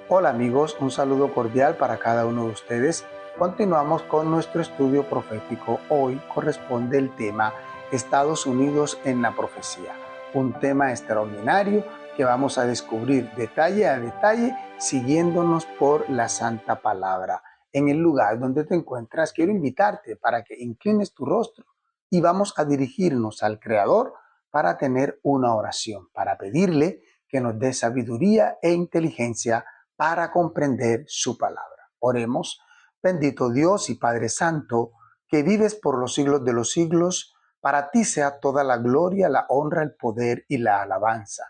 Hola amigos, un saludo cordial para cada uno de ustedes. Continuamos con nuestro estudio profético. Hoy corresponde el tema Estados Unidos en la profecía, un tema extraordinario que vamos a descubrir detalle a detalle siguiéndonos por la santa palabra. En el lugar donde te encuentras, quiero invitarte para que inclines tu rostro y vamos a dirigirnos al Creador para tener una oración, para pedirle que nos dé sabiduría e inteligencia para comprender su palabra. Oremos. Bendito Dios y Padre Santo, que vives por los siglos de los siglos, para ti sea toda la gloria, la honra, el poder y la alabanza.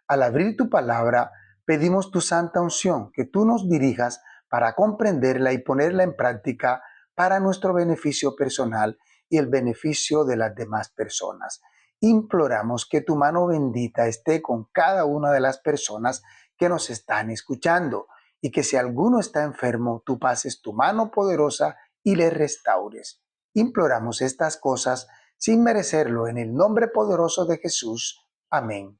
Al abrir tu palabra, pedimos tu santa unción, que tú nos dirijas para comprenderla y ponerla en práctica para nuestro beneficio personal y el beneficio de las demás personas. Imploramos que tu mano bendita esté con cada una de las personas que nos están escuchando y que si alguno está enfermo, tú pases tu mano poderosa y le restaures. Imploramos estas cosas sin merecerlo en el nombre poderoso de Jesús. Amén.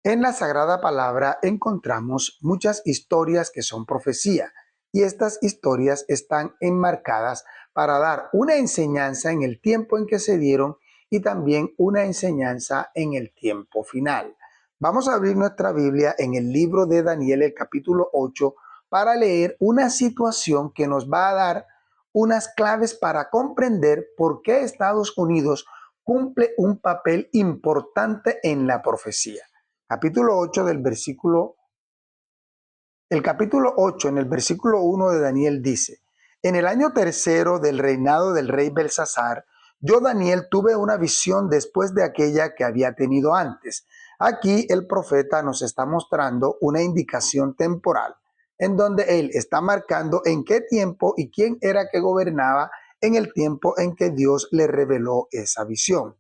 En la Sagrada Palabra encontramos muchas historias que son profecía y estas historias están enmarcadas para dar una enseñanza en el tiempo en que se dieron y también una enseñanza en el tiempo final. Vamos a abrir nuestra Biblia en el libro de Daniel, el capítulo 8, para leer una situación que nos va a dar unas claves para comprender por qué Estados Unidos cumple un papel importante en la profecía. Capítulo 8 del versículo, el capítulo 8 en el versículo 1 de Daniel dice: en el año tercero del reinado del rey Belsasar, yo Daniel tuve una visión después de aquella que había tenido antes. Aquí el profeta nos está mostrando una indicación temporal en donde él está marcando en qué tiempo y quién era que gobernaba en el tiempo en que Dios le reveló esa visión.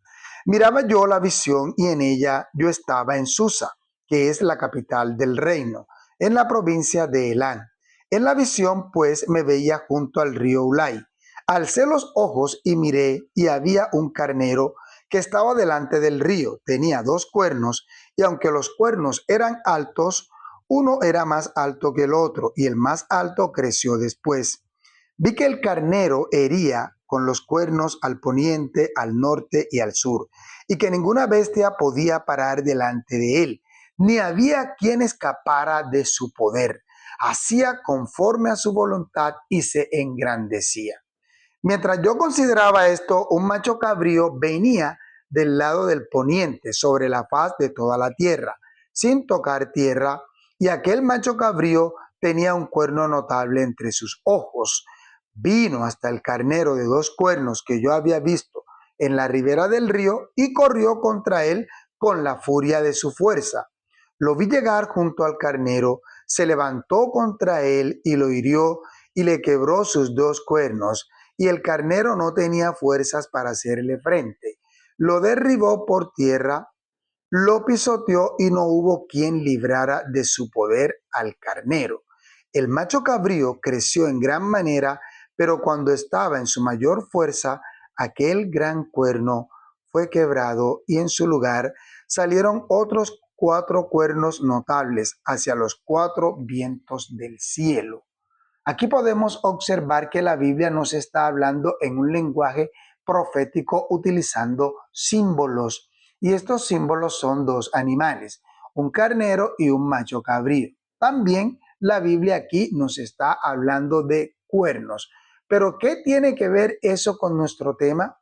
Miraba yo la visión y en ella yo estaba en Susa, que es la capital del reino, en la provincia de Elán. En la visión, pues, me veía junto al río Ulai. Alcé los ojos y miré, y había un carnero que estaba delante del río. Tenía 2 cuernos, y aunque los cuernos eran altos, uno era más alto que el otro, y el más alto creció después. Vi que el carnero hería con los cuernos al poniente, al norte y al sur, y que ninguna bestia podía parar delante de él, ni había quien escapara de su poder. Hacía conforme a su voluntad y se engrandecía. Mientras yo consideraba esto, un macho cabrío venía del lado del poniente, sobre la faz de toda la tierra, sin tocar tierra, y aquel macho cabrío tenía un cuerno notable entre sus ojos. Vino hasta el carnero de 2 cuernos que yo había visto en la ribera del río y corrió contra él con la furia de su fuerza. Lo vi llegar junto al carnero, se levantó contra él y lo hirió y le quebró sus 2 cuernos, y el carnero no tenía fuerzas para hacerle frente. Lo derribó por tierra, lo pisoteó y no hubo quien librara de su poder al carnero. El macho cabrío creció en gran manera, pero cuando estaba en su mayor fuerza, aquel gran cuerno fue quebrado y en su lugar salieron otros 4 cuernos notables hacia los 4 vientos del cielo. Aquí podemos observar que la Biblia nos está hablando en un lenguaje profético utilizando símbolos. Y estos símbolos son 2 animales, un carnero y un macho cabrío. También la Biblia aquí nos está hablando de cuernos. Pero ¿qué tiene que ver eso con nuestro tema?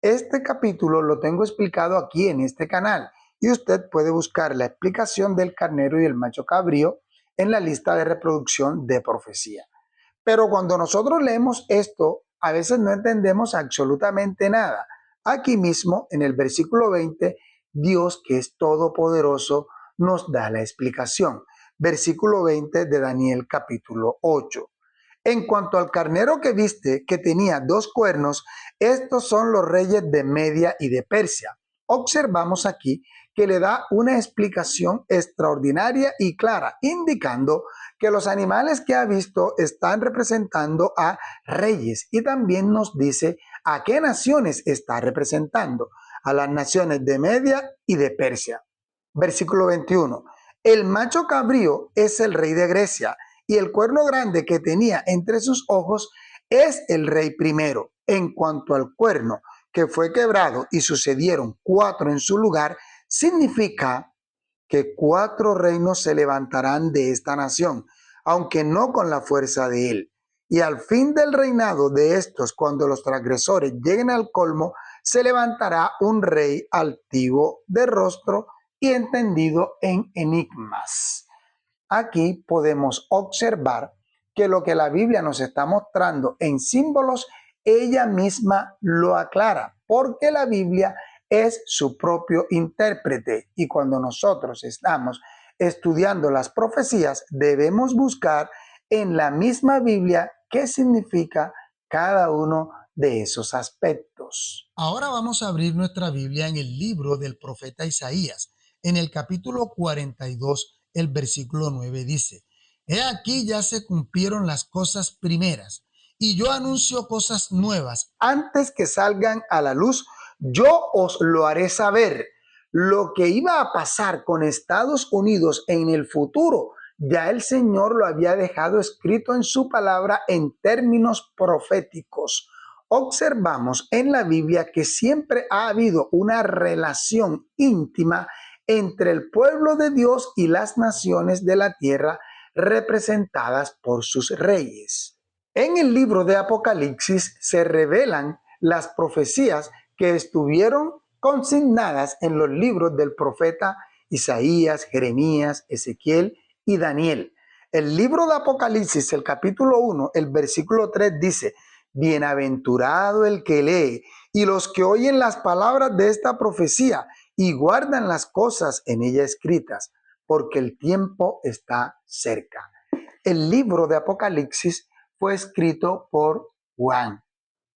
Este capítulo lo tengo explicado aquí en este canal y usted puede buscar la explicación del carnero y el macho cabrío en la lista de reproducción de profecía. Pero cuando nosotros leemos esto, a veces no entendemos absolutamente nada. Aquí mismo, en el versículo 20, Dios, que es todopoderoso, nos da la explicación. Versículo 20 de Daniel capítulo 8. En cuanto al carnero que viste, que tenía 2 cuernos, estos son los reyes de Media y de Persia. Observamos aquí que le da una explicación extraordinaria y clara, indicando que los animales que ha visto están representando a reyes, y también nos dice a qué naciones está representando, a las naciones de Media y de Persia. Versículo 21. El macho cabrío es el rey de Grecia y el cuerno grande que tenía entre sus ojos es el rey primero. En cuanto al cuerno que fue quebrado y sucedieron 4 en su lugar, significa que 4 reinos se levantarán de esta nación, aunque no con la fuerza de él. Y al fin del reinado de estos, cuando los transgresores lleguen al colmo, se levantará un rey altivo de rostro y entendido en enigmas. Aquí podemos observar que lo que la Biblia nos está mostrando en símbolos, ella misma lo aclara, porque la Biblia es su propio intérprete. Y cuando nosotros estamos estudiando las profecías, debemos buscar en la misma Biblia qué significa cada uno de esos aspectos. Ahora vamos a abrir nuestra Biblia en el libro del profeta Isaías. En el capítulo 42, el versículo 9 dice: He aquí ya se cumplieron las cosas primeras, y yo anuncio cosas nuevas. Antes que salgan a la luz, yo os lo haré saber. Lo que iba a pasar con Estados Unidos en el futuro, ya el Señor lo había dejado escrito en su palabra en términos proféticos. Observamos en la Biblia que siempre ha habido una relación íntima entre el pueblo de Dios y las naciones de la tierra representadas por sus reyes. En el libro de Apocalipsis se revelan las profecías que estuvieron consignadas en los libros del profeta Isaías, Jeremías, Ezequiel y Daniel. El libro de Apocalipsis, el capítulo 1, el versículo 3 dice: Bienaventurado el que lee y los que oyen las palabras de esta profecía y guardan las cosas en ella escritas, porque el tiempo está cerca. El libro de Apocalipsis fue escrito por Juan,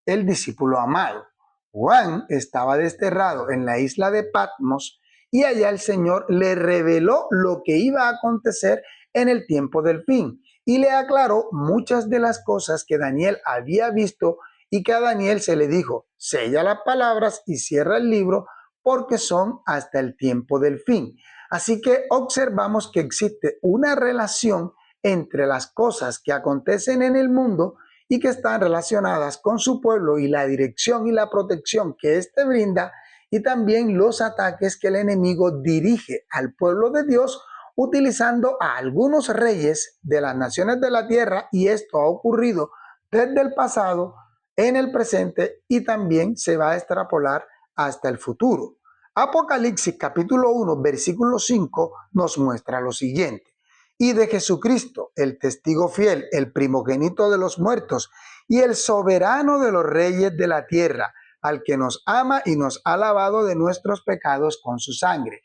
el discípulo amado. Juan estaba desterrado en la isla de Patmos y allá el Señor le reveló lo que iba a acontecer en el tiempo del fin y le aclaró muchas de las cosas que Daniel había visto y que a Daniel se le dijo: sella las palabras y cierra el libro porque son hasta el tiempo del fin. Así que observamos que existe una relación entre las cosas que acontecen en el mundo y que están relacionadas con su pueblo y la dirección y la protección que éste brinda, y también los ataques que el enemigo dirige al pueblo de Dios utilizando a algunos reyes de las naciones de la tierra, y esto ha ocurrido desde el pasado, en el presente y también se va a extrapolar hasta el futuro. Apocalipsis capítulo 1, versículo 5 nos muestra lo siguiente: y de Jesucristo, el testigo fiel, el primogénito de los muertos y el soberano de los reyes de la tierra, al que nos ama y nos ha lavado de nuestros pecados con su sangre.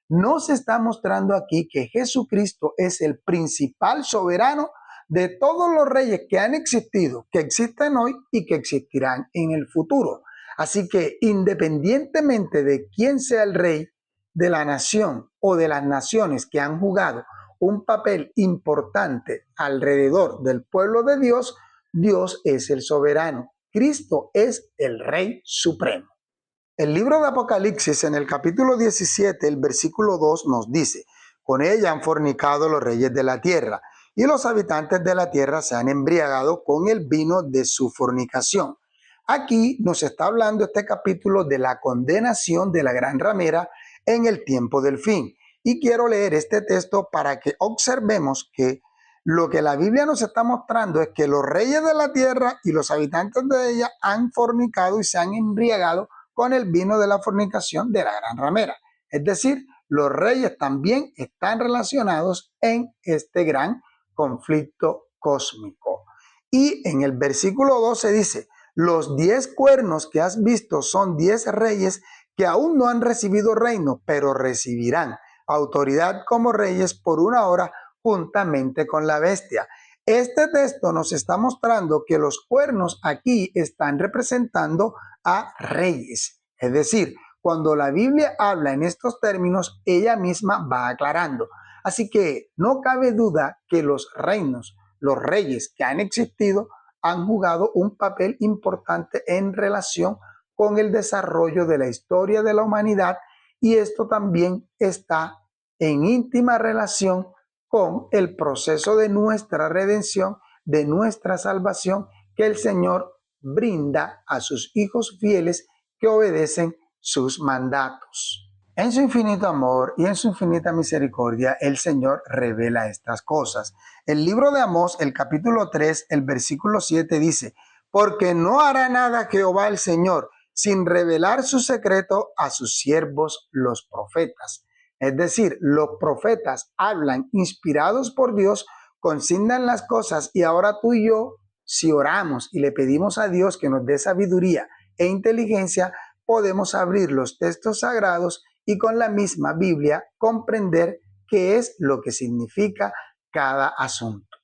Nos está mostrando aquí que Jesucristo es el principal soberano de todos los reyes que han existido, que existen hoy y que existirán en el futuro. Así que independientemente de quién sea el rey de la nación o de las naciones que han jugado un papel importante alrededor del pueblo de Dios, Dios es el soberano. Cristo es el Rey Supremo. El libro de Apocalipsis, en el capítulo 17, el versículo 2 nos dice: con ella han fornicado los reyes de la tierra, y los habitantes de la tierra se han embriagado con el vino de su fornicación. Aquí nos está hablando este capítulo de la condenación de la gran ramera en el tiempo del fin. Y quiero leer este texto para que observemos que lo que la Biblia nos está mostrando es que los reyes de la tierra y los habitantes de ella han fornicado y se han embriagado con el vino de la fornicación de la gran ramera. Es decir, los reyes también están relacionados en este gran conflicto cósmico. Y en el versículo 12 dice: los 10 cuernos que has visto son 10 reyes que aún no han recibido reino, pero recibirán autoridad como reyes por una hora juntamente con la bestia. Este texto nos está mostrando que los cuernos aquí están representando a reyes. Es decir, cuando la Biblia habla en estos términos, ella misma va aclarando. Así que no cabe duda que los reinos, los reyes que han existido, han jugado un papel importante en relación con el desarrollo de la historia de la humanidad, y esto también está en íntima relación con el proceso de nuestra redención, de nuestra salvación que el Señor brinda a sus hijos fieles que obedecen sus mandatos. En su infinito amor y en su infinita misericordia, el Señor revela estas cosas. El libro de Amós, el capítulo 3, el versículo 7 dice: porque no hará nada Jehová el Señor sin revelar su secreto a sus siervos los profetas. Es decir, los profetas hablan inspirados por Dios, consignan las cosas, y ahora tú y yo, si oramos y le pedimos a Dios que nos dé sabiduría e inteligencia, podemos abrir los textos sagrados y con la misma Biblia comprender qué es lo que significa cada asunto.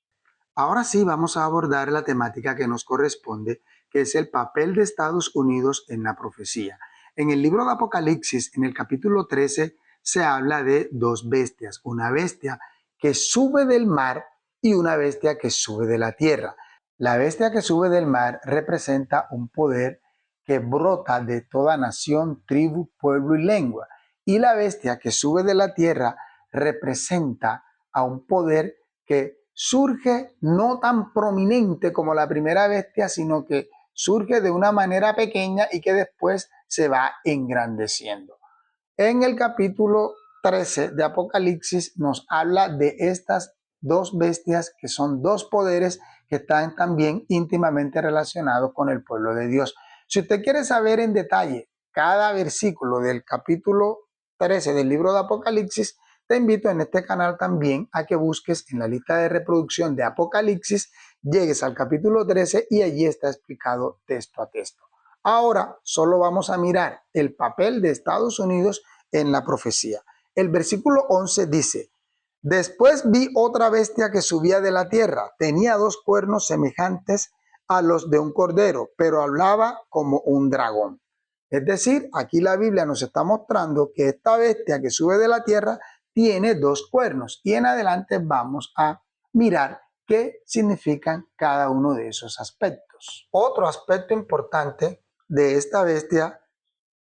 Ahora sí vamos a abordar la temática que nos corresponde, que es el papel de Estados Unidos en la profecía. En el libro de Apocalipsis, en el capítulo 13, se habla de dos bestias, una bestia que sube del mar y una bestia que sube de la tierra. La bestia que sube del mar representa un poder que brota de toda nación, tribu, pueblo y lengua. Y la bestia que sube de la tierra representa a un poder que surge no tan prominente como la primera bestia, sino que surge de una manera pequeña y que después se va engrandeciendo. En el capítulo 13 de Apocalipsis nos habla de estas dos bestias, que son dos poderes que están también íntimamente relacionados con el pueblo de Dios. Si usted quiere saber en detalle cada versículo del capítulo 13 del libro de Apocalipsis, te invito en este canal también a que busques en la lista de reproducción de Apocalipsis, llegues al capítulo 13 y allí está explicado texto a texto. Ahora solo vamos a mirar el papel de Estados Unidos en la profecía. El versículo 11 dice: después vi otra bestia que subía de la tierra, tenía dos cuernos semejantes a los de un cordero, pero hablaba como un dragón. Es decir, aquí la Biblia nos está mostrando que esta bestia que sube de la tierra tiene dos cuernos, y en adelante vamos a mirar qué significan cada uno de esos aspectos. Otro aspecto importante de esta bestia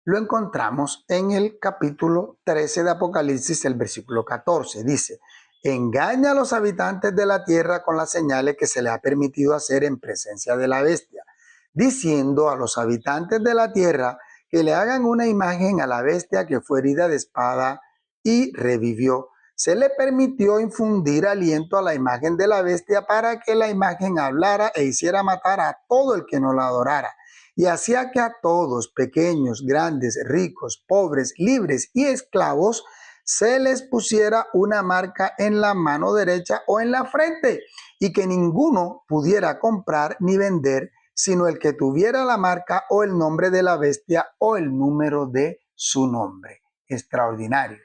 lo encontramos en el capítulo 13 de Apocalipsis, el versículo 14. Dice: engaña a los habitantes de la tierra con las señales que se le ha permitido hacer en presencia de la bestia, diciendo a los habitantes de la tierra que le hagan una imagen a la bestia que fue herida de espada y revivió. Se le permitió infundir aliento a la imagen de la bestia para que la imagen hablara e hiciera matar a todo el que no la adorara. Y hacía que a todos, pequeños, grandes, ricos, pobres, libres y esclavos, se les pusiera una marca en la mano derecha o en la frente, y que ninguno pudiera comprar ni vender, sino el que tuviera la marca o el nombre de la bestia o el número de su nombre. Extraordinario.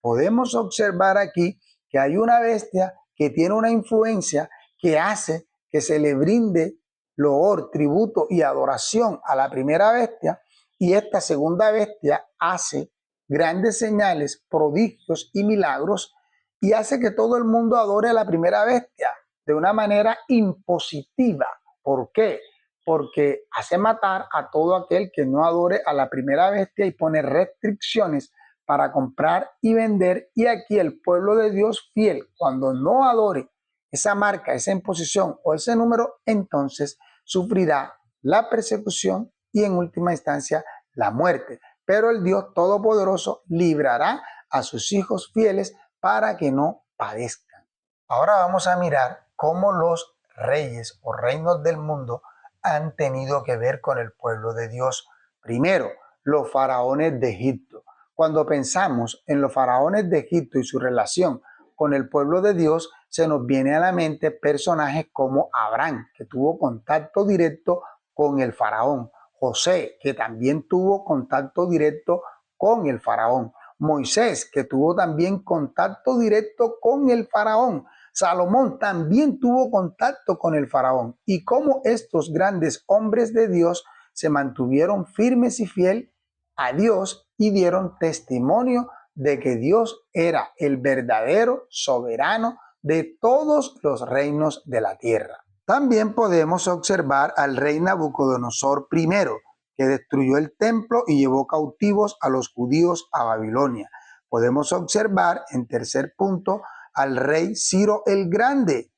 Podemos observar aquí que hay una bestia que tiene una influencia que hace que se le brinde loor, tributo y adoración a la primera bestia, y esta segunda bestia hace grandes señales, prodigios y milagros, y hace que todo el mundo adore a la primera bestia de una manera impositiva. ¿Por qué? Porque hace matar a todo aquel que no adore a la primera bestia y pone restricciones para comprar y vender. Y aquí el pueblo de Dios fiel, cuando no adore esa marca, esa imposición o ese número, entonces sufrirá la persecución y en última instancia la muerte. Pero el Dios Todopoderoso librará a sus hijos fieles para que no padezcan. Ahora vamos a mirar cómo los reyes o reinos del mundo han tenido que ver con el pueblo de Dios. Primero, los faraones de Egipto. Cuando pensamos en los faraones de Egipto y su relación con el pueblo de Dios, se nos viene a la mente personajes como Abraham, que tuvo contacto directo con el faraón; José, que también tuvo contacto directo con el faraón; Moisés, que tuvo también contacto directo con el faraón; Salomón también tuvo contacto con el faraón. Y cómo estos grandes hombres de Dios se mantuvieron firmes y fieles a Dios y dieron testimonio de que Dios era el verdadero soberano de todos los reinos de la tierra. También podemos observar al rey Nabucodonosor I, que destruyó el templo y llevó cautivos a los judíos a Babilonia. Podemos observar en tercer punto al rey Ciro el Grande.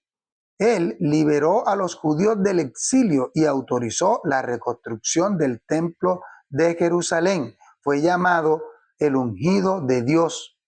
Él liberó a los judíos del exilio y autorizó la reconstrucción del templo de Jerusalén. Fue llamado el ungido de Dios.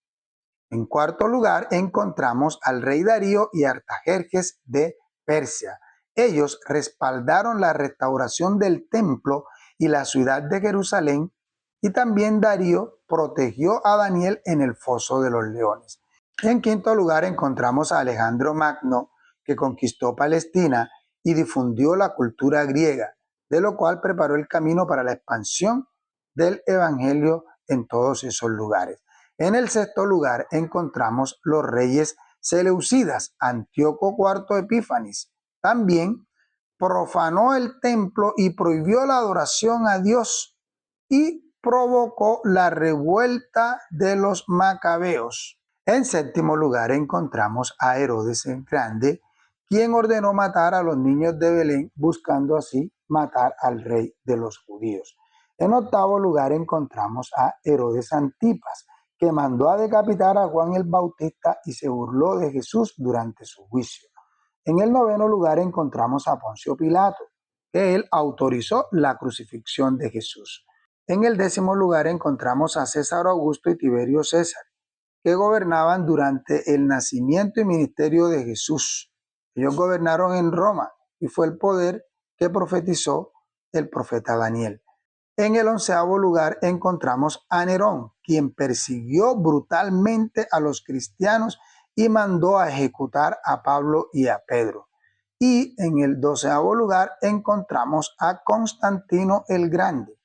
En cuarto lugar, encontramos al rey Darío y Artajerjes de Persia. Ellos respaldaron la restauración del templo y la ciudad de Jerusalén, y también Darío protegió a Daniel en el foso de los leones. Y en quinto lugar, encontramos a Alejandro Magno, que conquistó Palestina y difundió la cultura griega, de lo cual preparó el camino para la expansión del evangelio en todos esos lugares. En el sexto lugar encontramos los reyes seleucidas. Antíoco IV Epífanes también profanó el templo y prohibió la adoración a Dios y provocó la revuelta de los macabeos. En séptimo lugar encontramos a Herodes el Grande, quien ordenó matar a los niños de Belén, buscando así matar al rey de los judíos. En octavo lugar encontramos a Herodes Antipas, que mandó a decapitar a Juan el Bautista y se burló de Jesús durante su juicio. En el noveno lugar encontramos a Poncio Pilato, que él autorizó la crucifixión de Jesús. En el décimo lugar encontramos a César Augusto y Tiberio César, que gobernaban durante el nacimiento y ministerio de Jesús. Ellos gobernaron en Roma y fue el poder que profetizó el profeta Daniel. En el onceavo lugar encontramos a Nerón, quien persiguió brutalmente a los cristianos y mandó a ejecutar a Pablo y a Pedro. Y en el doceavo lugar encontramos a Constantino el Grande.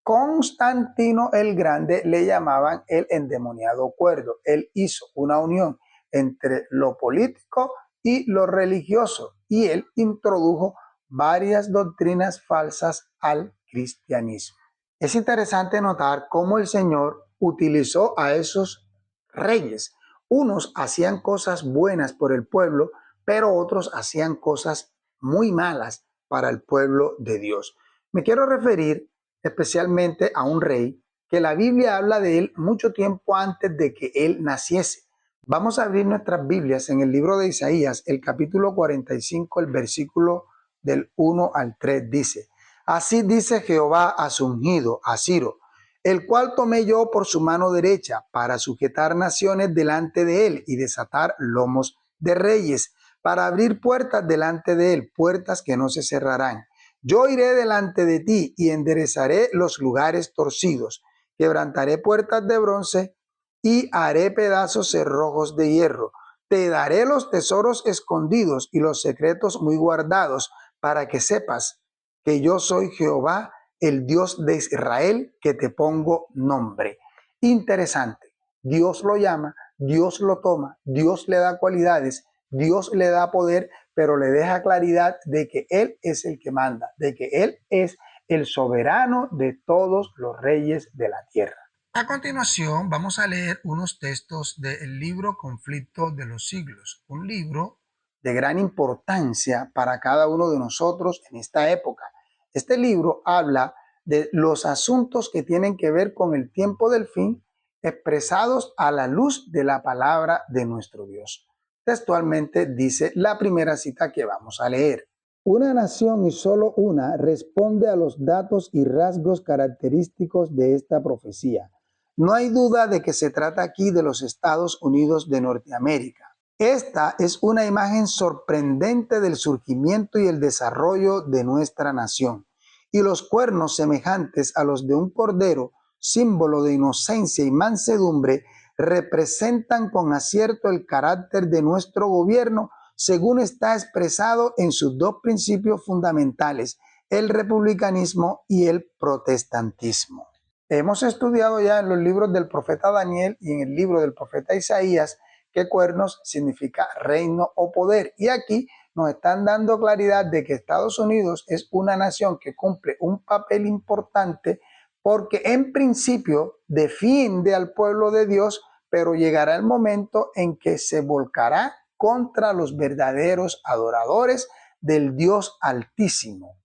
Constantino el Grande le llamaban el endemoniado cuerdo. Él hizo una unión entre lo político y lo religioso y él introdujo varias doctrinas falsas al cristianismo. Es interesante notar cómo el Señor utilizó a esos reyes. Unos hacían cosas buenas por el pueblo, pero otros hacían cosas muy malas para el pueblo de Dios. Me quiero referir especialmente a un rey que la Biblia habla de él mucho tiempo antes de que él naciese. Vamos a abrir nuestras Biblias en el libro de Isaías, el capítulo 45, el versículo del 1 al 3 dice: Así dice Jehová a su ungido, a Ciro, el cual tomé yo por su mano derecha para sujetar naciones delante de él y desatar lomos de reyes, para abrir puertas delante de él, puertas que no se cerrarán. Yo iré delante de ti y enderezaré los lugares torcidos, quebrantaré puertas de bronce y haré pedazos cerrojos de hierro. Te daré los tesoros escondidos y los secretos muy guardados, para que sepas que yo soy Jehová, el Dios de Israel, que te pongo nombre. Interesante. Dios lo llama, Dios lo toma, Dios le da cualidades, Dios le da poder, pero le deja claridad de que Él es el que manda, de que Él es el soberano de todos los reyes de la tierra. A continuación vamos a leer unos textos del libro Conflicto de los Siglos, un libro de gran importancia para cada uno de nosotros en esta época. Este libro habla de los asuntos que tienen que ver con el tiempo del fin, expresados a la luz de la palabra de nuestro Dios. Textualmente dice la primera cita que vamos a leer: Una nación y solo una responde a los datos y rasgos característicos de esta profecía. No hay duda de que se trata aquí de los Estados Unidos de Norteamérica. Esta es una imagen sorprendente del surgimiento y el desarrollo de nuestra nación. Y los cuernos semejantes a los de un cordero, símbolo de inocencia y mansedumbre, representan con acierto el carácter de nuestro gobierno, según está expresado en sus dos principios fundamentales, el republicanismo y el protestantismo. Hemos estudiado ya en los libros del profeta Daniel y en el libro del profeta Isaías que cuernos significa reino o poder. Y aquí nos están dando claridad de que Estados Unidos es una nación que cumple un papel importante porque en principio defiende al pueblo de Dios, pero llegará el momento en que se volcará contra los verdaderos adoradores del Dios Altísimo.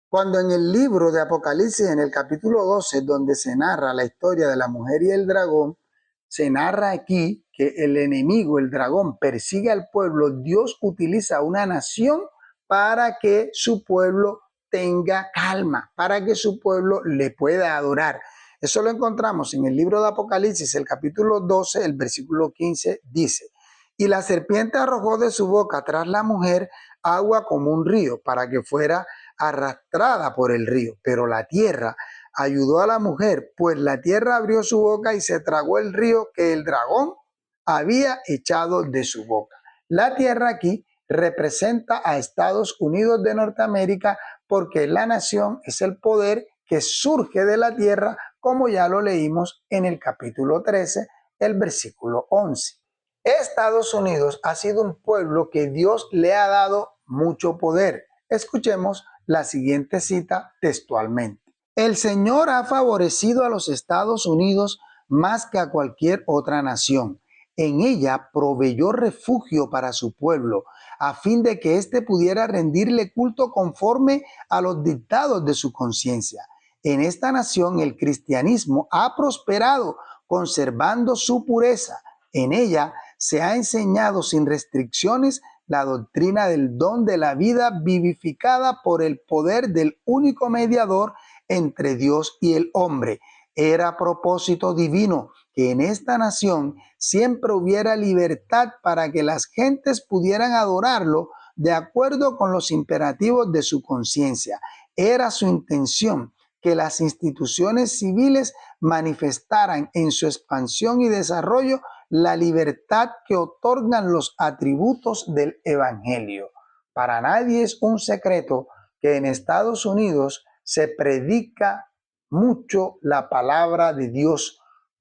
Cuando en el libro de Apocalipsis, en el capítulo 12, donde se narra la historia de la mujer y el dragón, se narra aquí que el enemigo, el dragón, persigue al pueblo, Dios utiliza una nación para que su pueblo tenga calma, para que su pueblo le pueda adorar. Eso lo encontramos en el libro de Apocalipsis, el capítulo 12, el versículo 15, dice: y la serpiente arrojó de su boca tras la mujer agua como un río, para que fuera arrastrada por el río. Pero la tierra ayudó a la mujer, pues la tierra abrió su boca y se tragó el río que el dragón había echado de su boca. La tierra aquí representa a Estados Unidos de Norteamérica, porque la nación es el poder que surge de la tierra, como ya lo leímos en el capítulo 13, el versículo 11. Estados Unidos ha sido un pueblo que Dios le ha dado mucho poder. Escuchemos la siguiente cita textualmente. El Señor ha favorecido a los Estados Unidos más que a cualquier otra nación. En ella proveyó refugio para su pueblo, a fin de que éste pudiera rendirle culto conforme a los dictados de su conciencia. En esta nación el cristianismo ha prosperado, conservando su pureza. En ella se ha enseñado sin restricciones la doctrina del don de la vida, vivificada por el poder del único mediador entre Dios y el hombre. Era propósito divino que en esta nación siempre hubiera libertad para que las gentes pudieran adorarlo de acuerdo con los imperativos de su conciencia. Era su intención que las instituciones civiles manifestaran en su expansión y desarrollo la libertad que otorgan los atributos del Evangelio. Para nadie es un secreto que en Estados Unidos se predica mucho la palabra de Dios.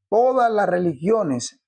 Todas las religiones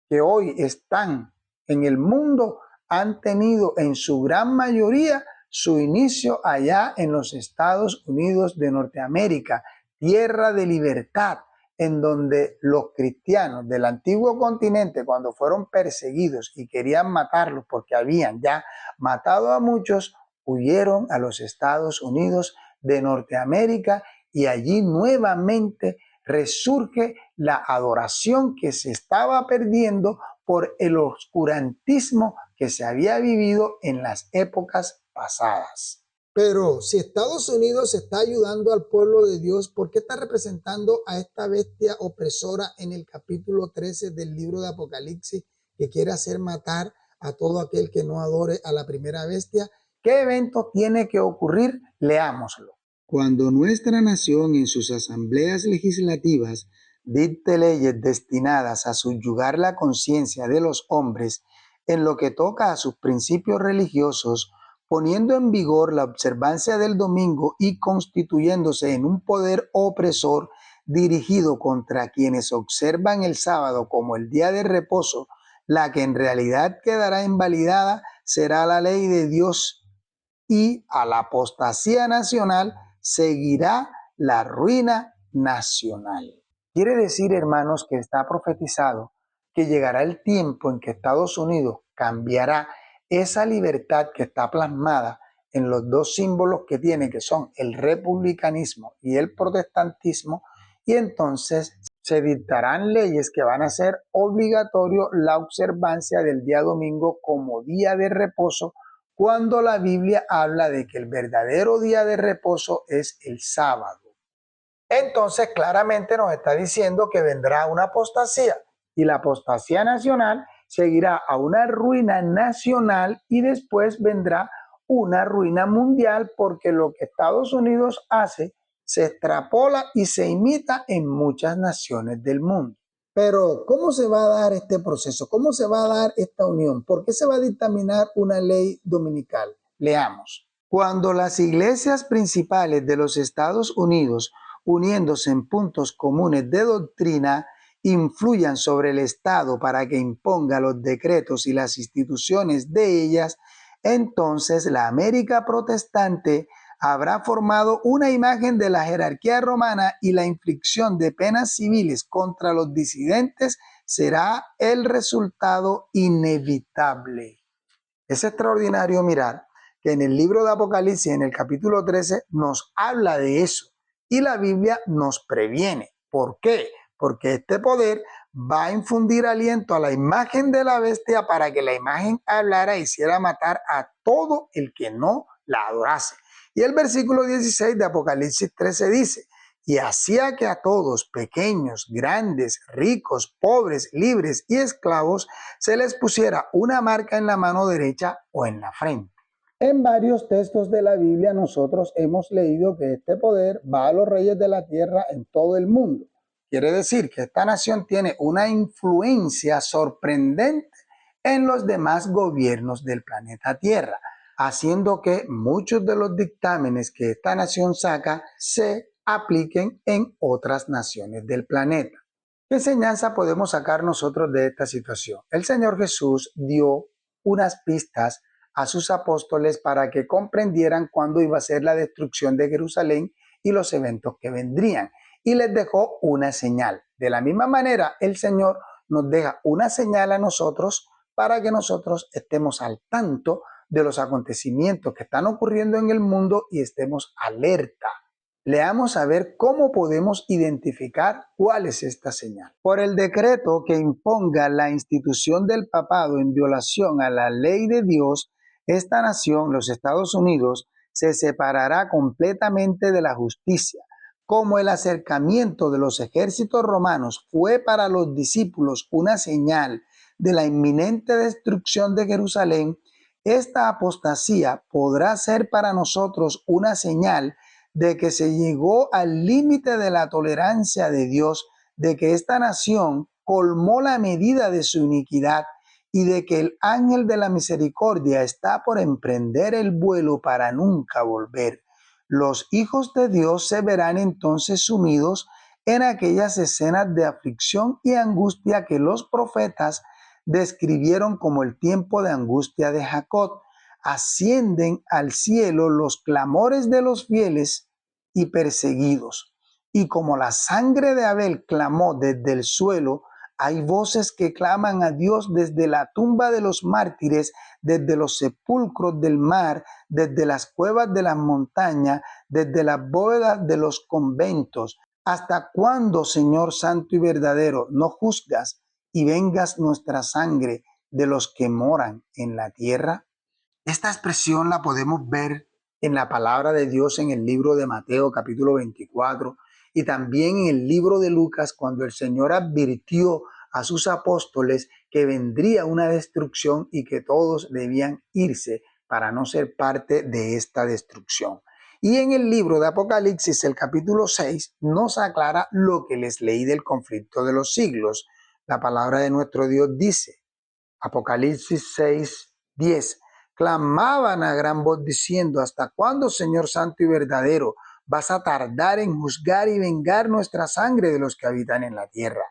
que hoy están en el mundo han tenido en su gran mayoría su inicio allá en los Estados Unidos de Norteamérica, tierra de libertad, en donde los cristianos del antiguo continente, cuando fueron perseguidos y querían matarlos porque habían ya matado a muchos, huyeron a los Estados Unidos de Norteamérica, y allí nuevamente resurge la adoración que se estaba perdiendo por el oscurantismo que se había vivido en las épocas pasadas. Pero si Estados Unidos está ayudando al pueblo de Dios, ¿por qué está representando a esta bestia opresora en el capítulo 13 del libro de Apocalipsis, que quiere hacer matar a todo aquel que no adore a la primera bestia? ¿Qué evento tiene que ocurrir? Leámoslo. Cuando nuestra nación en sus asambleas legislativas dicte leyes destinadas a subyugar la conciencia de los hombres en lo que toca a sus principios religiosos, poniendo en vigor la observancia del domingo y constituyéndose en un poder opresor dirigido contra quienes observan el sábado como el día de reposo, la que en realidad quedará invalidada será la ley de Dios, y a la apostasía nacional seguirá la ruina nacional. Quiere decir, hermanos, que está profetizado que llegará el tiempo en que Estados Unidos cambiará esa libertad que está plasmada en los dos símbolos que tiene, que son el republicanismo y el protestantismo, y entonces se dictarán leyes que van a hacer obligatorio la observancia del día domingo como día de reposo, cuando la Biblia habla de que el verdadero día de reposo es el sábado. Entonces claramente nos está diciendo que vendrá una apostasía, y la apostasía nacional seguirá a una ruina nacional, y después vendrá una ruina mundial, porque lo que Estados Unidos hace se extrapola y se imita en muchas naciones del mundo. Pero ¿cómo se va a dar este proceso? ¿Cómo se va a dar esta unión? ¿Por qué se va a dictaminar una ley dominical? Leamos. Cuando las iglesias principales de los Estados Unidos, uniéndose en puntos comunes de doctrina, influyan sobre el Estado para que imponga los decretos y las instituciones de ellas, entonces la América protestante habrá formado una imagen de la jerarquía romana, y la inflicción de penas civiles contra los disidentes será el resultado inevitable. Es extraordinario mirar que en el libro de Apocalipsis, en el capítulo 13, nos habla de eso, y la Biblia nos previene. ¿Por qué? porque este poder va a infundir aliento a la imagen de la bestia para que la imagen hablara e hiciera matar a todo el que no la adorase. Y el versículo 16 de Apocalipsis 13 dice: y hacía que a todos, pequeños, grandes, ricos, pobres, libres y esclavos, se les pusiera una marca en la mano derecha o en la frente. En varios textos de la Biblia nosotros hemos leído que este poder va a los reyes de la tierra en todo el mundo. Quiere decir que esta nación tiene una influencia sorprendente en los demás gobiernos del planeta Tierra, haciendo que muchos de los dictámenes que esta nación saca se apliquen en otras naciones del planeta. ¿Qué enseñanza podemos sacar nosotros de esta situación? El Señor Jesús dio unas pistas a sus apóstoles para que comprendieran cuándo iba a ser la destrucción de Jerusalén y los eventos que vendrían, y les dejó una señal. De la misma manera, el Señor nos deja una señal a nosotros para que nosotros estemos al tanto de los acontecimientos que están ocurriendo en el mundo y estemos alerta. Leamos a ver cómo podemos identificar cuál es esta señal. Por el decreto que imponga la institución del papado en violación a la ley de Dios, esta nación, los Estados Unidos, se separará completamente de la justicia. Como el acercamiento de los ejércitos romanos fue para los discípulos una señal de la inminente destrucción de Jerusalén, esta apostasía podrá ser para nosotros una señal de que se llegó al límite de la tolerancia de Dios, de que esta nación colmó la medida de su iniquidad y de que el ángel de la misericordia está por emprender el vuelo para nunca volver. Los hijos de Dios se verán entonces sumidos en aquellas escenas de aflicción y angustia que los profetas describieron como el tiempo de angustia de Jacob. Ascienden al cielo los clamores de los fieles y perseguidos. Y como la sangre de Abel clamó desde el suelo, hay voces que claman a Dios desde la tumba de los mártires, desde los sepulcros del mar, desde las cuevas de las montañas, desde las bóvedas de los conventos. ¿Hasta cuándo, Señor santo y verdadero, no juzgas y vengas nuestra sangre de los que moran en la tierra? Esta expresión la podemos ver en la palabra de Dios en el libro de Mateo capítulo 24 y también en el libro de Lucas, cuando el Señor advirtió a sus apóstoles que vendría una destrucción y que todos debían irse para no ser parte de esta destrucción. Y en el libro de Apocalipsis, el capítulo 6, nos aclara lo que les leí del conflicto de los siglos. La palabra de nuestro Dios dice, Apocalipsis 6, 10, clamaban a gran voz diciendo: ¿hasta cuándo, Señor santo y verdadero, vas a tardar en juzgar y vengar nuestra sangre de los que habitan en la tierra?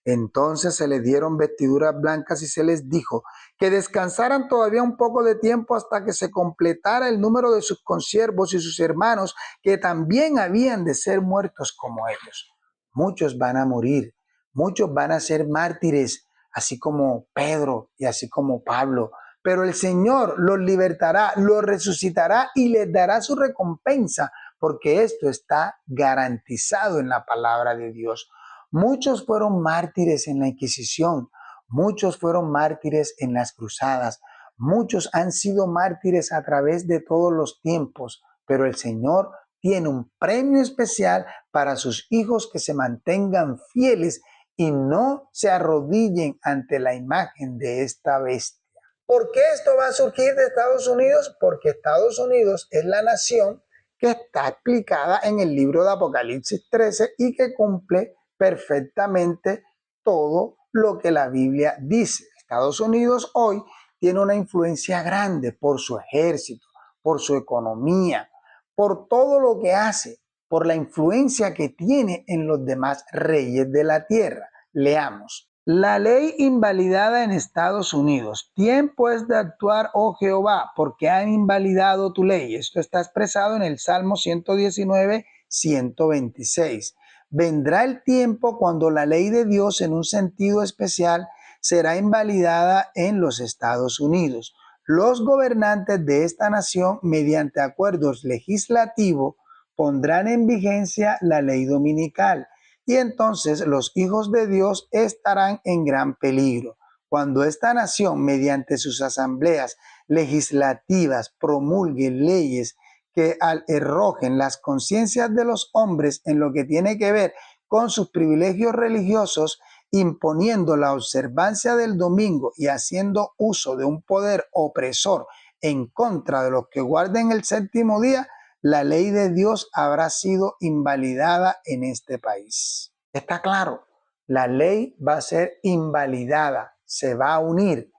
Entonces se les dieron vestiduras blancas y se les dijo que descansaran todavía un poco de tiempo hasta que se completara el número de sus consiervos y sus hermanos, que también habían de ser muertos como ellos. Muchos van a morir, muchos van a ser mártires, así como Pedro y así como Pablo, pero el Señor los libertará, los resucitará y les dará su recompensa, porque esto está garantizado en la palabra de Dios. Muchos fueron mártires en la Inquisición, muchos fueron mártires en las cruzadas, muchos han sido mártires a través de todos los tiempos, pero el Señor tiene un premio especial para sus hijos que se mantengan fieles y no se arrodillen ante la imagen de esta bestia. ¿Por qué esto va a surgir de Estados Unidos? Porque Estados Unidos es la nación que está explicada en el libro de Apocalipsis 13 y que cumple perfectamente todo lo que la Biblia dice. Estados Unidos hoy tiene una influencia grande por su ejército, por su economía, por todo lo que hace, por la influencia que tiene en los demás reyes de la tierra. Leamos. La ley invalidada en Estados Unidos. Tiempo es de actuar, oh Jehová, porque han invalidado tu ley. Esto está expresado en el Salmo 119, 126. Vendrá el tiempo cuando la ley de Dios, en un sentido especial, será invalidada en los Estados Unidos. Los gobernantes de esta nación, mediante acuerdos legislativos, pondrán en vigencia la ley dominical. y entonces los hijos de Dios estarán en gran peligro. Cuando esta nación, mediante sus asambleas legislativas, promulgue leyes que arrojen las conciencias de los hombres en lo que tiene que ver con sus privilegios religiosos, imponiendo la observancia del domingo y haciendo uso de un poder opresor en contra de los que guarden el séptimo día, la ley de Dios habrá sido invalidada en este país. Está claro, la ley va a ser invalidada, se va a unir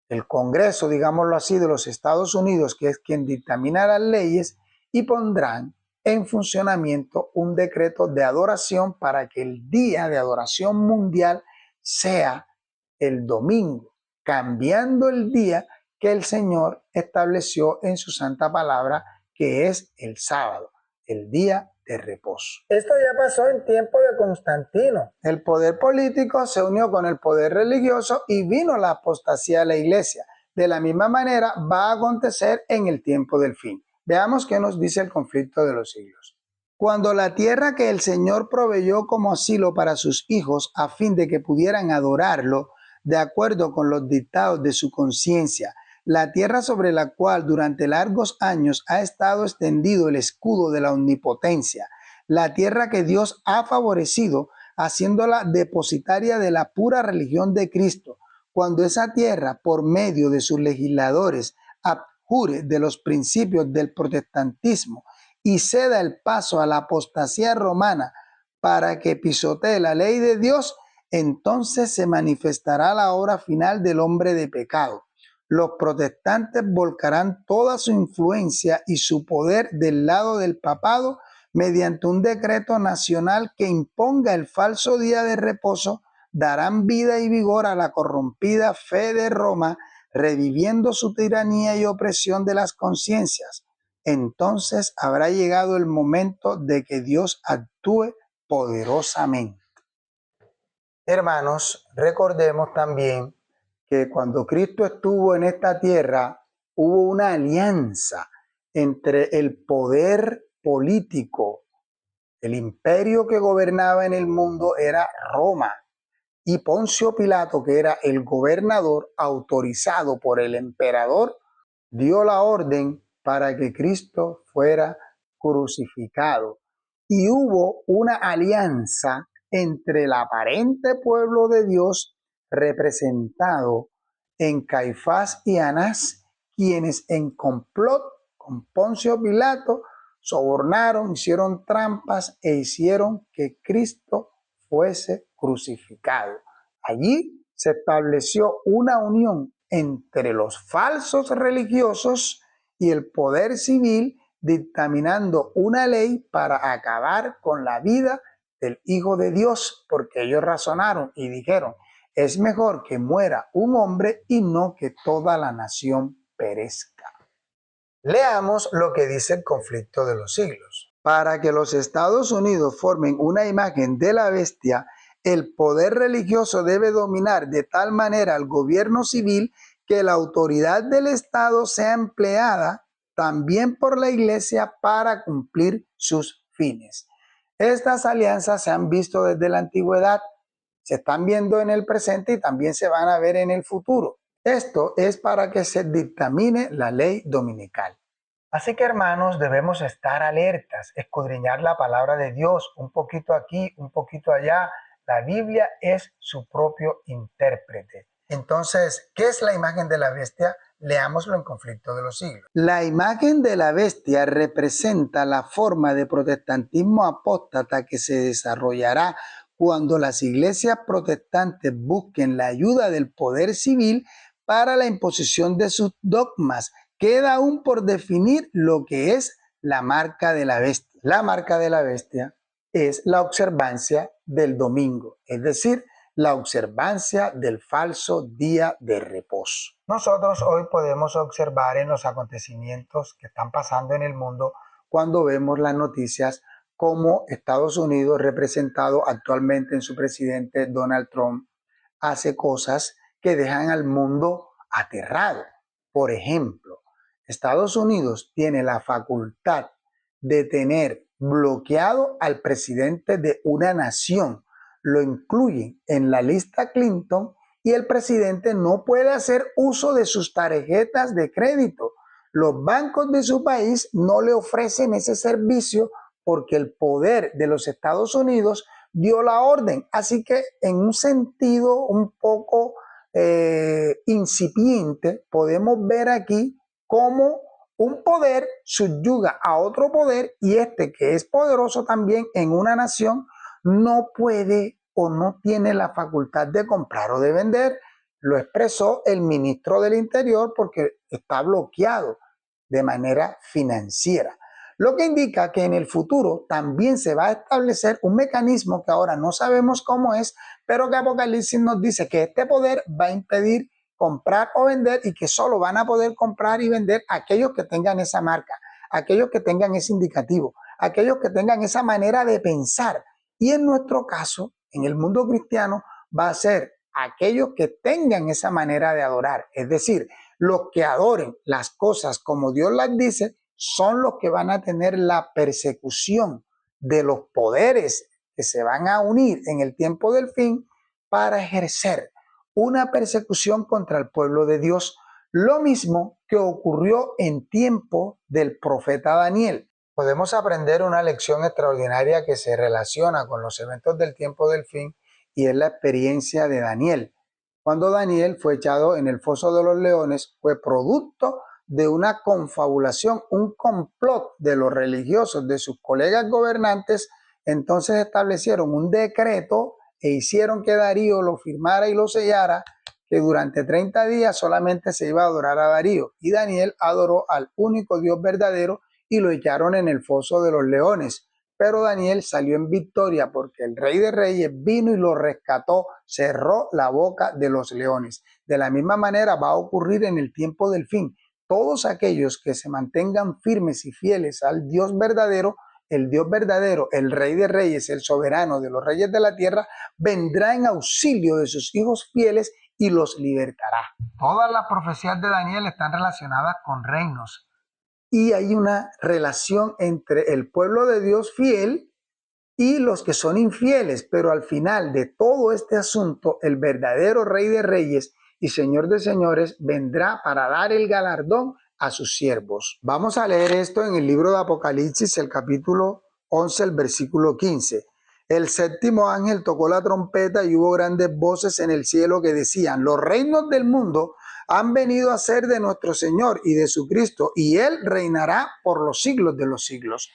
el Congreso, digámoslo así, de los Estados Unidos, que es quien dictamina las leyes, y pondrán en funcionamiento un decreto de adoración para que el día de adoración mundial sea el domingo, cambiando el día que el Señor estableció en su santa palabra, que es el sábado, el día de reposo. Esto ya pasó en tiempo de Constantino. El poder político se unió con el poder religioso y vino la apostasía de la iglesia. De la misma manera va a acontecer en el tiempo del fin. Veamos qué nos dice el conflicto de los siglos. Cuando la tierra que el Señor proveyó como asilo para sus hijos a fin de que pudieran adorarlo de acuerdo con los dictados de su conciencia, la tierra sobre la cual durante largos años ha estado extendido el escudo de la omnipotencia, la tierra que Dios ha favorecido haciéndola depositaria de la pura religión de Cristo, cuando esa tierra por medio de sus legisladores abjure de los principios del protestantismo y ceda el paso a la apostasía romana para que pisotee la ley de Dios, entonces se manifestará la hora final del hombre de pecado. Los protestantes volcarán toda su influencia y su poder del lado del papado mediante un decreto nacional que imponga el falso día de reposo, darán vida y vigor a la corrompida fe de Roma, reviviendo su tiranía y opresión de las conciencias. Entonces habrá llegado el momento de que Dios actúe poderosamente. Hermanos, recordemos también que cuando Cristo estuvo en esta tierra, hubo una alianza entre el poder político, el imperio que gobernaba en el mundo era Roma, y Poncio Pilato, que era el gobernador autorizado por el emperador, dio la orden para que Cristo fuera crucificado. Y hubo una alianza entre el aparente pueblo de Dios representado en Caifás y Anás, quienes en complot con Poncio Pilato sobornaron, hicieron trampas e hicieron que Cristo fuese crucificado. Allí se estableció una unión entre los falsos religiosos y el poder civil, dictaminando una ley para acabar con la vida del Hijo de Dios, porque ellos razonaron y dijeron, es mejor que muera un hombre y no que toda la nación perezca. Leamos lo que dice el conflicto de los siglos. Para que los Estados Unidos formen una imagen de la bestia, el poder religioso debe dominar de tal manera al gobierno civil que la autoridad del Estado sea empleada también por la Iglesia para cumplir sus fines. Estas alianzas se han visto desde la antigüedad, se están viendo en el presente y también se van a ver en el futuro. Esto es para que se dictamine la ley dominical. Así que, hermanos, debemos estar alertas, escudriñar la palabra de Dios, un poquito aquí, un poquito allá. La Biblia es su propio intérprete. Entonces, ¿qué es la imagen de la bestia? Leámoslo en Conflicto de los Siglos. La imagen de la bestia representa la forma de protestantismo apóstata que se desarrollará cuando las iglesias protestantes busquen la ayuda del poder civil para la imposición de sus dogmas. Queda aún por definir lo que es la marca de la bestia. La marca de la bestia es la observancia del domingo, es decir, la observancia del falso día de reposo. Nosotros hoy podemos observar en los acontecimientos que están pasando en el mundo cuando vemos las noticias como Estados Unidos, representado actualmente en su presidente Donald Trump, hace cosas que dejan al mundo aterrado. Por ejemplo, Estados Unidos tiene la facultad de tener bloqueado al presidente de una nación. Lo incluyen en la lista Clinton y el presidente no puede hacer uso de sus tarjetas de crédito. Los bancos de su país no le ofrecen ese servicio porque el poder de los Estados Unidos dio la orden. Así que en un sentido un poco incipiente, podemos ver aquí cómo un poder subyuga a otro poder y este, que es poderoso también en una nación, no puede o no tiene la facultad de comprar o de vender. Lo expresó el ministro del Interior porque está bloqueado de manera financiera. Lo que indica que en el futuro también se va a establecer un mecanismo que ahora no sabemos cómo es, pero que Apocalipsis nos dice que este poder va a impedir comprar o vender y que solo van a poder comprar y vender aquellos que tengan esa marca, aquellos que tengan ese indicativo, aquellos que tengan esa manera de pensar. Y en nuestro caso, en el mundo cristiano, va a ser aquellos que tengan esa manera de adorar, es decir, los que adoren las cosas como Dios las dice, son los que van a tener la persecución de los poderes que se van a unir en el tiempo del fin para ejercer una persecución contra el pueblo de Dios. Lo mismo que ocurrió en tiempo del profeta Daniel. Podemos aprender una lección extraordinaria que se relaciona con los eventos del tiempo del fin y es la experiencia de Daniel. Cuando Daniel fue echado en el foso de los leones, fue producto de una confabulación, un complot de los religiosos, de sus colegas gobernantes. Entonces establecieron un decreto e hicieron que Darío lo firmara y lo sellara, que durante 30 días solamente se iba a adorar a Darío. Y Daniel adoró al único Dios verdadero y lo echaron en el foso de los leones. Pero Daniel salió en victoria porque el Rey de Reyes vino y lo rescató, cerró la boca de los leones. De la misma manera va a ocurrir en el tiempo del fin. Todos aquellos que se mantengan firmes y fieles al Dios verdadero, el Rey de Reyes, el soberano de los reyes de la tierra, vendrá en auxilio de sus hijos fieles y los libertará. Todas las profecías de Daniel están relacionadas con reinos. Y hay una relación entre el pueblo de Dios fiel y los que son infieles, pero al final de todo este asunto, el verdadero Rey de Reyes y Señor de Señores vendrá para dar el galardón a sus siervos. Vamos a leer esto en el libro de Apocalipsis, el capítulo 11, el versículo 15. El séptimo ángel tocó la trompeta y hubo grandes voces en el cielo que decían: los reinos del mundo han venido a ser de nuestro Señor y de su Cristo, y Él reinará por los siglos de los siglos.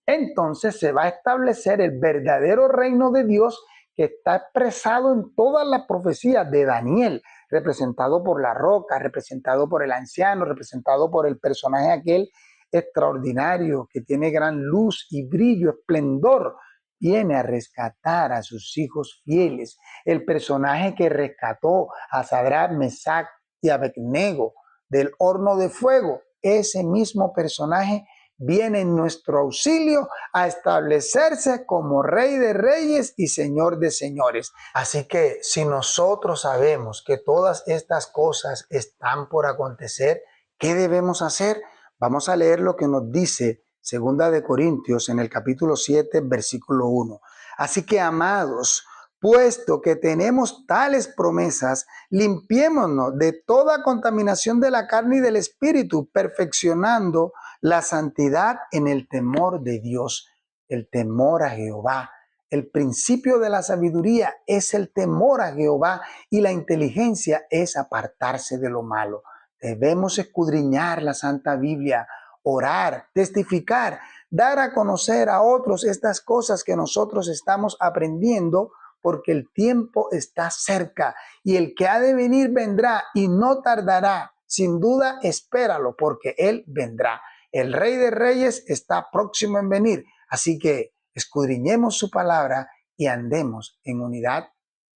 Entonces se va a establecer el verdadero reino de Dios que está expresado en todas las profecías de Daniel, representado por la roca, representado por el anciano, representado por el personaje aquel extraordinario que tiene gran luz y brillo, esplendor. Viene a rescatar a sus hijos fieles. El personaje que rescató a Sadrach, Mesach y Abednego del horno de fuego, ese mismo personaje viene en nuestro auxilio a establecerse como Rey de Reyes y Señor de Señores. Así que si nosotros sabemos que todas estas cosas están por acontecer, ¿qué debemos hacer? Vamos a leer lo que nos dice Segunda de Corintios en el capítulo 7, versículo 1. Así que, amados, puesto que tenemos tales promesas, limpiémonos de toda contaminación de la carne y del espíritu, perfeccionando la santidad en el temor de Dios, el temor a Jehová. El principio de la sabiduría es el temor a Jehová y la inteligencia es apartarse de lo malo. Debemos escudriñar la Santa Biblia, orar, testificar, dar a conocer a otros estas cosas que nosotros estamos aprendiendo, porque el tiempo está cerca y el que ha de venir vendrá y no tardará. Sin duda, espéralo, porque Él vendrá. El Rey de Reyes está próximo en venir, así que escudriñemos su palabra y andemos en unidad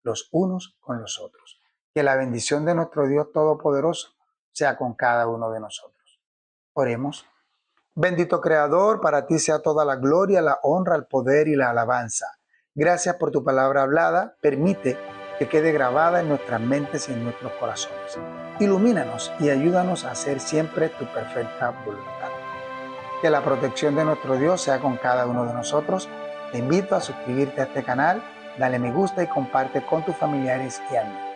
los unos con los otros. Que la bendición de nuestro Dios Todopoderoso sea con cada uno de nosotros. Oremos. Bendito Creador, para ti sea toda la gloria, la honra, el poder y la alabanza. Gracias por tu palabra hablada. Permite que quede grabada en nuestras mentes y en nuestros corazones. Ilumínanos y ayúdanos a hacer siempre tu perfecta voluntad. Que la protección de nuestro Dios sea con cada uno de nosotros. Te invito a suscribirte a este canal, dale me gusta y comparte con tus familiares y amigos.